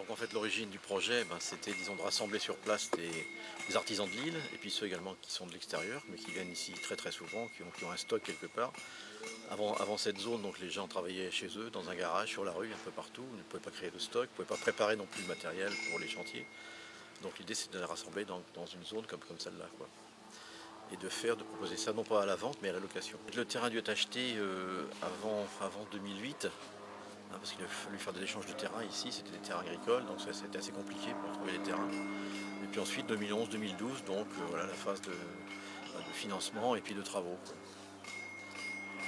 Donc en fait l'origine du projet, c'était disons de rassembler sur place des artisans de l'île et puis ceux également qui sont de l'extérieur mais qui viennent ici très très souvent, qui ont un stock quelque part. Avant cette zone, donc les gens travaillaient chez eux, dans un garage, sur la rue, un peu partout. Ils ne pouvaient pas créer de stock, ils ne pouvaient pas préparer non plus le matériel pour les chantiers. Donc l'idée c'est de les rassembler dans une zone comme celle-là, quoi. Et de proposer ça non pas à la vente mais à la location. Le terrain a dû être acheté avant 2008. Parce qu'il a fallu faire des échanges de terrain ici, c'était des terrains agricoles, donc c'était assez compliqué pour trouver les terrains. Et puis ensuite 2011-2012, donc voilà la phase de financement et puis de travaux, quoi.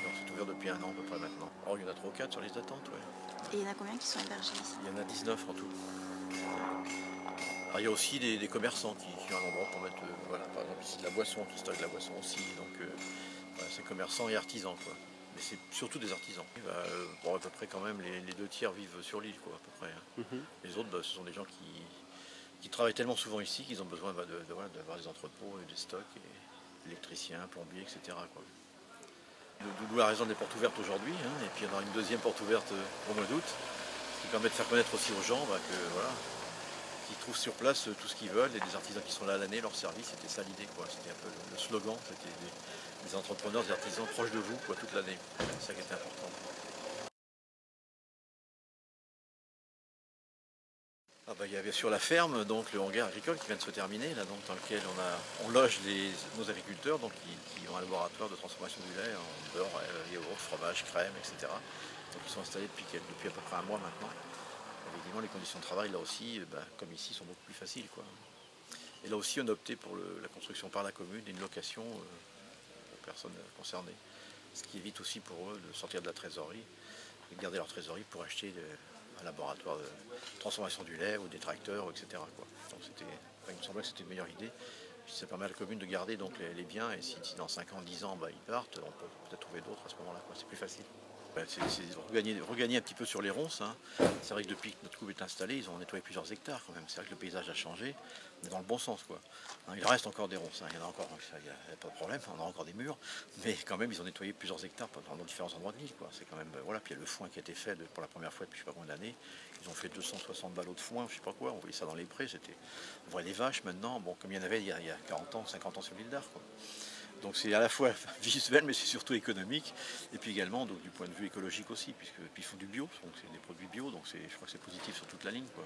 Donc c'est ouvert depuis un an à peu près maintenant. Or il y en a 3 ou 4 sur liste d'attente, ouais. Et il y en a combien qui sont hébergés ici? Il y en a 19 en tout. Alors, il y a aussi des commerçants qui ont un endroit pour mettre, voilà, par exemple ici de la boisson, qui stocke de la boisson aussi, donc voilà, c'est commerçants et artisans, quoi. Mais c'est surtout des artisans. Bon, à peu près quand même, les 2 tiers vivent sur l'île, quoi, à peu près, hein. Les autres, ce sont des gens qui travaillent tellement souvent ici qu'ils ont besoin voilà, d'avoir des entrepôts, et des stocks, et électriciens, plombiers, etc., quoi. D'où la raison des portes ouvertes aujourd'hui, hein. Et puis il y en aura une deuxième porte ouverte au mois d'août, qui permet de faire connaître aussi aux gens que voilà, qu'ils trouvent sur place tout ce qu'ils veulent, et des artisans qui sont là à l'année, leur service, c'était ça l'idée, quoi. C'était un peu le slogan, c'était des entrepreneurs, des artisans proches de vous, quoi, toute l'année. C'est ça qui était important. Il y avait sur la ferme donc le hangar agricole qui vient de se terminer, là, donc, dans lequel on loge nos agriculteurs donc, qui ont un laboratoire de transformation du lait en beurre, yaourt, fromage, crème, etc. Donc ils sont installés depuis à peu près un mois maintenant. Évidemment les conditions de travail là aussi, comme ici, sont beaucoup plus faciles, quoi. Et là aussi on a opté pour la construction par la commune d'une location aux personnes concernées. Ce qui évite aussi pour eux de sortir de la trésorerie et de garder leur trésorerie pour acheter un laboratoire de transformation du lait ou des tracteurs, etc., quoi. Donc il me semblait que c'était une meilleure idée. Puis ça permet à la commune de garder donc les biens, et si dans 5 ans, 10 ans ils partent, on peut peut-être trouver d'autres à ce moment-là, quoi. C'est plus facile. C'est regagner un petit peu sur les ronces, hein. C'est vrai que depuis que notre couple est installé, ils ont nettoyé plusieurs hectares quand même. C'est vrai que le paysage a changé, mais dans le bon sens, quoi. Il reste encore des ronces, hein. Il y en a encore, il n'y a pas de problème, on a encore des murs, mais quand même ils ont nettoyé plusieurs hectares dans différents endroits de l'île, quoi. C'est quand même, voilà. Puis il y a le foin qui a été fait pour la première fois depuis je sais pas combien d'années. Ils ont fait 260 ballots de foin, je sais pas quoi, on voyait ça dans les prés, on voit les vaches maintenant, bon, comme il y en avait il y a 40 ans, 50 ans sur l'île d'Arc, quoi. Donc c'est à la fois visuel, mais c'est surtout économique, et puis également donc, du point de vue écologique aussi, puis ils font du bio, donc c'est des produits bio, donc je crois que c'est positif sur toute la ligne, quoi.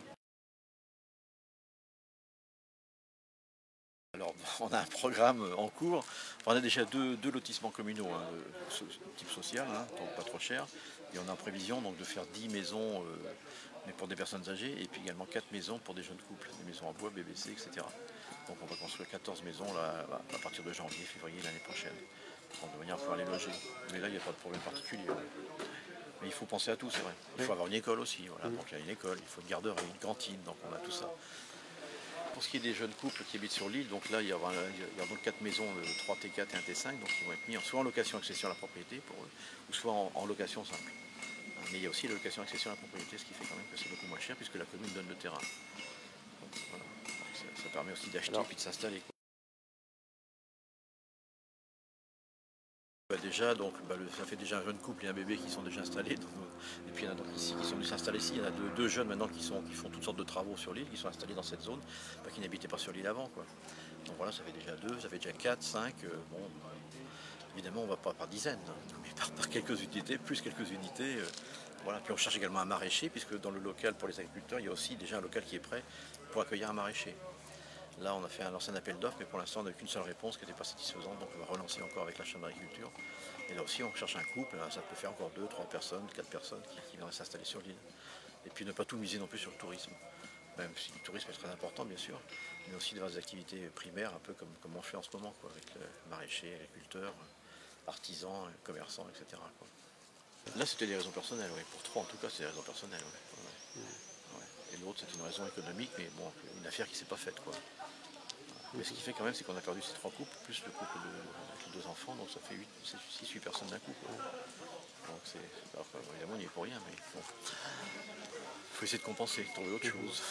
Alors on a un programme en cours, on a déjà deux lotissements communaux, hein, de type social, hein, donc pas trop cher, et on a en prévision donc, de faire 10 maisons mais pour des personnes âgées, et puis également 4 maisons pour des jeunes couples, des maisons en bois, BBC, etc. Donc on va construire 14 maisons là, à partir de janvier, février l'année prochaine, de manière à pouvoir les loger. Mais là il n'y a pas de problème particulier. Mais il faut penser à tout, c'est vrai. Il faut avoir une école aussi, voilà. Donc il y a une école, il faut une garderie, une cantine, donc on a tout ça. Pour ce qui est des jeunes couples qui habitent sur l'île, donc là il y aura donc 4 maisons, 3 T4 et un T5, donc qui vont être mis soit en location accession à la propriété pour eux, ou soit en location simple. Mais il y a aussi la location accession à la propriété, ce qui fait quand même que c'est beaucoup moins cher puisque la commune donne le terrain. Donc, voilà. Donc, ça permet aussi d'acheter et de s'installer. Déjà, donc, ça fait déjà un jeune couple et un bébé qui sont déjà installés. Donc, et puis il y en a donc ici qui sont venus s'installer ici. Il y en a deux jeunes maintenant qui font toutes sortes de travaux sur l'île, qui sont installés dans cette zone, qui n'habitaient pas sur l'île avant, quoi. Donc voilà, ça fait déjà 2, ça fait déjà 4, 5. Bon, évidemment, on ne va pas par dizaines, hein, mais par quelques unités, plus quelques unités. Voilà. Puis on cherche également un maraîcher, puisque dans le local pour les agriculteurs, il y a aussi déjà un local qui est prêt pour accueillir un maraîcher. Là, on a fait un ancien appel d'offres, mais pour l'instant, on n'a eu qu'une seule réponse qui n'était pas satisfaisante. Donc, on va relancer encore avec la Chambre d'agriculture. Et là aussi, on cherche un couple. Ça peut faire encore 2, 3 personnes, 4 personnes qui viendraient s'installer sur l'île. Et puis, ne pas tout miser non plus sur le tourisme. Même si le tourisme est très important, bien sûr, mais aussi d'avoir des activités primaires, un peu comme on fait en ce moment, quoi, avec le maraîcher, agriculteurs, artisans, commerçants, etc., quoi. Là, c'était des raisons personnelles, oui. Pour 3, en tout cas, c'est des raisons personnelles, ouais. Ouais. Et l'autre, c'était une raison économique, mais bon, une affaire qui ne s'est pas faite, quoi. Mais ce qui fait quand même, c'est qu'on a perdu ces 3 couples, plus le couple avec les 2 enfants, donc ça fait 6-8 personnes d'un coup, quoi. Donc alors, évidemment, on n'y est pour rien, mais bon, il faut essayer de compenser, trouver autre chose.